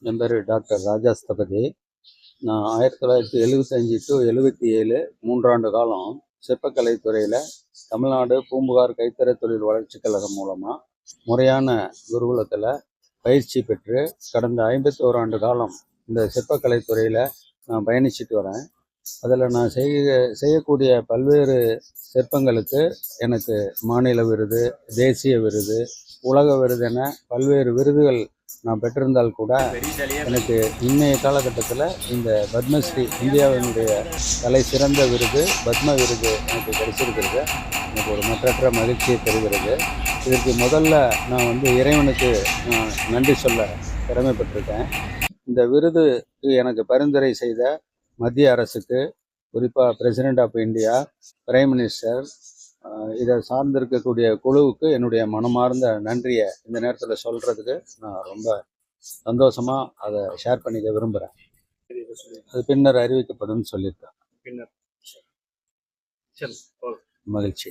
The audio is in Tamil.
என் பேர் டாக்டர் ராஜா ஸ்தபதி. நான் 1975 to 77 3 காலம் சிற்பக்கலைத்துறையில் தமிழ்நாடு பூம்புகார் கைத்தறி தொழில் வளர்ச்சி கழகம் மூலமாக முறையான குருகுலத்தில் பயிற்சி பெற்று கடந்த 51 காலம் இந்த சிற்பக்கலைத்துறையில் நான் பயணிச்சுட்டு வரேன். அதில் நான் செய்யக்கூடிய பல்வேறு சிற்பங்களுக்கு எனக்கு மாநில விருது, தேசிய விருது, உலக விருது என பல்வேறு விருதுகள் நான் பெற்றிருந்தால் கூட எனக்கு இன்றைய காலகட்டத்தில் இந்த பத்மஸ்ரீ இந்தியாவினுடைய தலை சிறந்த விருது பத்ம விருது எனக்கு கிடைச்சிருக்கிறது. எனக்கு ஒரு மற்றற்ற மகிழ்ச்சியை தருகிறது. இதற்கு முதல்ல நான் இறைவனுக்கு நன்றி சொல்ல கடமைப்பட்டிருக்கேன். இந்த விருது எனக்கு பரிந்துரை செய்த மத்திய அரசுக்கு, குறிப்பாக president of India, prime minister, இதை சார்ந்திருக்கக்கூடிய குழுவுக்கு என்னுடைய மனமார்ந்த நன்றியை இந்த நேரத்தில் சொல்கிறதுக்கு நான் ரொம்ப சந்தோஷமாக அதை ஷேர் பண்ணிக்க விரும்புகிறேன். அது பின்னர் அறிவிக்கப்படும் சொல்லியிருக்கேன். மகிழ்ச்சி.